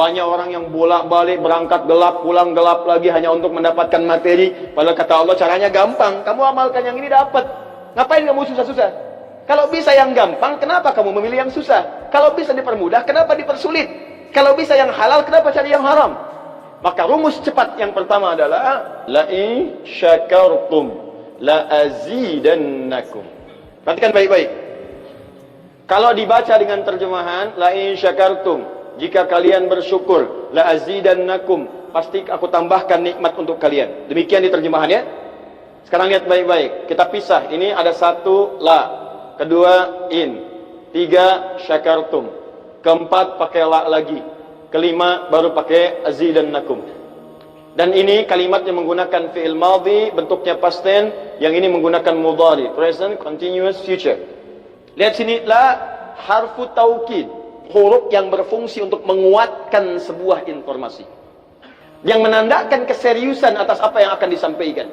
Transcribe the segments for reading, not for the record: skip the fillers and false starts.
Banyak orang yang bolak-balik berangkat gelap, pulang gelap lagi hanya untuk mendapatkan materi. Padahal kata Allah caranya gampang. Kamu amalkan yang ini dapat. Ngapain kamu susah-susah? Kalau bisa yang gampang, kenapa kamu memilih yang susah? Kalau bisa dipermudah, kenapa dipersulit? Kalau bisa yang halal, kenapa cari yang haram? Maka rumus cepat yang pertama adalah la in syakartum la azidannakum. Perhatikan baik-baik. Kalau dibaca dengan terjemahan la in syakartum, jika kalian bersyukur, la azidannakum, pasti aku tambahkan nikmat untuk kalian. Demikian di terjemahannya. Sekarang lihat baik-baik. Kita pisah. Ini ada satu la, kedua in, tiga syakartum, keempat pakai la lagi, kelima baru pakai azidannakum. Dan ini kalimat yang menggunakan fi'il madhi, bentuknya past tense, yang ini menggunakan mudhari, present continuous future. Lihat sini, la harfu taukid, huruf yang berfungsi untuk menguatkan sebuah informasi, yang menandakan keseriusan atas apa yang akan disampaikan.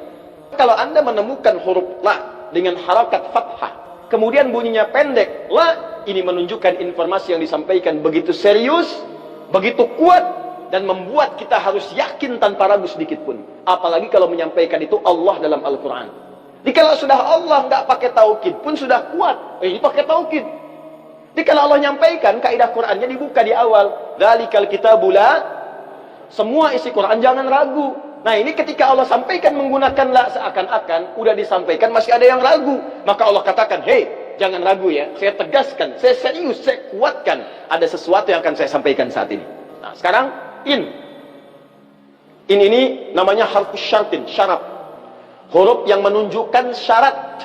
Kalau Anda menemukan huruf la dengan harakat fathah, kemudian bunyinya pendek, la, ini menunjukkan informasi yang disampaikan begitu serius, begitu kuat, dan membuat kita harus yakin tanpa ragu sedikit pun. Apalagi kalau menyampaikan itu Allah dalam Al-Quran. Jadi kalau sudah Allah nggak pakai taukid pun sudah kuat. Ini pakai taukid. Jadi kalau Allah nyampaikan, kaidah Qurannya dibuka di awal. Dzalikal kitabu la, semua isi Quran jangan ragu. Nah ini ketika Allah sampaikan menggunakan la, seakan-akan udah disampaikan masih ada yang ragu. Maka Allah katakan, hei, jangan ragu ya. Saya tegaskan, saya serius, saya kuatkan. Ada sesuatu yang akan saya sampaikan saat ini. Nah sekarang in. In ini namanya harfus syartin, syarat. Huruf yang menunjukkan syarat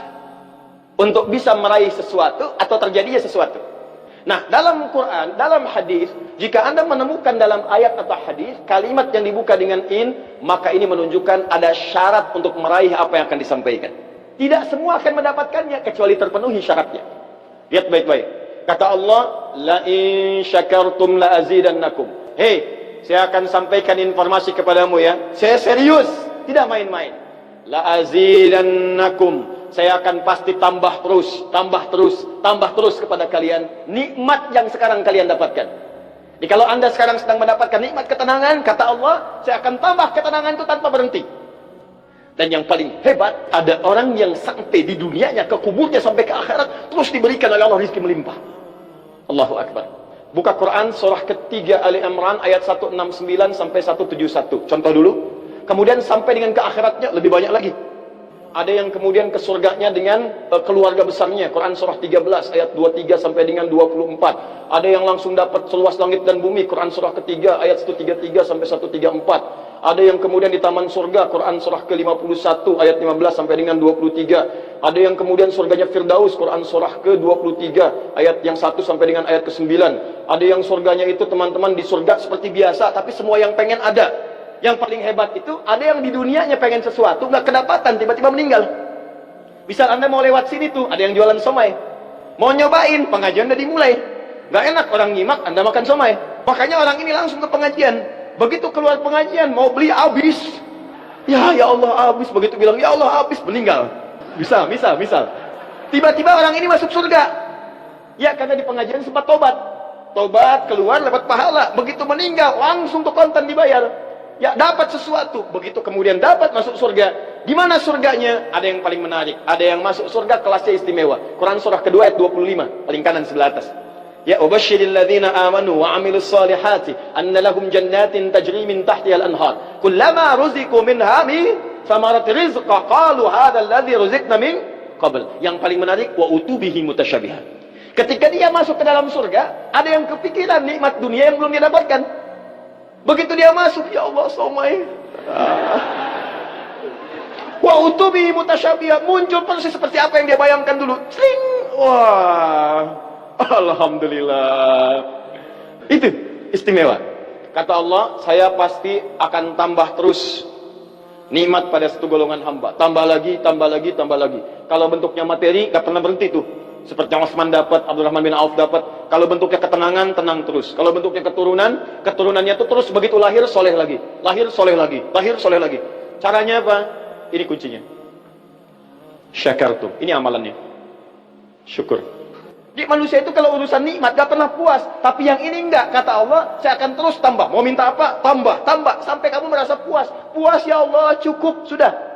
untuk bisa meraih sesuatu atau terjadinya sesuatu. Nah, dalam Quran, dalam hadis, jika Anda menemukan dalam ayat atau hadis kalimat yang dibuka dengan in, maka ini menunjukkan ada syarat untuk meraih apa yang akan disampaikan. Tidak semua akan mendapatkannya kecuali terpenuhi syaratnya. Lihat baik-baik. Kata Allah, la in syakartum la azidannakum. Hei, saya akan sampaikan informasi kepadamu ya. Saya serius, tidak main-main. La azidannakum, saya akan pasti tambah terus, tambah terus, tambah terus kepada kalian nikmat yang sekarang kalian dapatkan. Jadi kalau Anda sekarang sedang mendapatkan nikmat ketenangan, kata Allah, saya akan tambah ketenangan itu tanpa berhenti. Dan yang paling hebat, ada orang yang sampai di dunianya, ke kuburnya sampai ke akhirat, terus diberikan oleh Allah rizki melimpah. Allahu Akbar. Buka Quran surah ketiga Ali Imran ayat 169 sampai 171. Contoh dulu. Kemudian sampai dengan ke akhiratnya lebih banyak lagi. Ada yang kemudian ke surganya dengan keluarga besarnya. Quran surah 13 ayat 23 sampai dengan 24. Ada yang langsung dapat seluas langit dan bumi. Quran surah ketiga ayat 133 sampai 134. Ada yang kemudian di taman surga. Quran surah ke-51 ayat 15 sampai dengan 23. Ada yang kemudian surganya Firdaus. Quran surah ke-23 ayat yang 1 sampai dengan ayat ke-9. Ada yang surganya itu teman-teman di surga seperti biasa, tapi semua yang pengen ada. Yang paling hebat itu, ada yang di dunianya pengen sesuatu, nggak kedapatan, tiba-tiba meninggal. Misal Anda mau lewat sini tuh, ada yang jualan somai. Mau nyobain, pengajian udah dimulai. Nggak enak orang nyimak, Anda makan somai. Makanya orang ini langsung ke pengajian. Begitu keluar pengajian, mau beli habis. Ya Allah habis. Begitu bilang, ya Allah habis, meninggal. Misal. Tiba-tiba orang ini masuk surga. Ya, karena di pengajian sempat tobat. Tobat, keluar, dapat pahala. Begitu meninggal, langsung tuh kontan dibayar. Ya dapat sesuatu, begitu kemudian dapat masuk surga. Di mana surganya? Ada yang paling menarik. Ada yang masuk surga kelasnya istimewa. Quran surah kedua ayat 25, paling kanan sebelah atas. Ya ubashshiril ladzina amanu wa 'amilus solihati anna lahum jannatin tajri min tahtiha al-anhar. Kullama ruziqu minha min thamarati rizqa qalu hadzal ladzi ruziqna min qabl. Yang paling menarik wa utubihi mutasyabihan. Ketika dia masuk ke dalam surga, ada yang kepikiran nikmat dunia yang belum dia dapatkan. Begitu dia masuk, ya Allah somai. Wa utubi mutasyabiha, muncul persis seperti apa yang dia bayangkan dulu. Sling. Wah. Alhamdulillah. Itu istimewa. Kata Allah, saya pasti akan tambah terus nikmat pada satu golongan hamba. Tambah lagi, tambah lagi, tambah lagi. Kalau bentuknya materi, gak pernah berhenti tuh. Seperti yang Utsman dapat, Abdurrahman bin Auf dapat. Kalau bentuknya ketenangan, tenang terus. Kalau bentuknya keturunan, keturunannya itu terus begitu lahir, soleh lagi. Lahir, soleh lagi. Lahir, soleh lagi. Caranya apa? Ini kuncinya. Syakartum. Ini amalannya. Syukur. Manusia itu kalau urusan nikmat gak pernah puas. Tapi yang ini enggak. Kata Allah, saya akan terus tambah. Mau minta apa? Tambah, tambah. Sampai kamu merasa puas. Puas ya Allah, cukup. Sudah.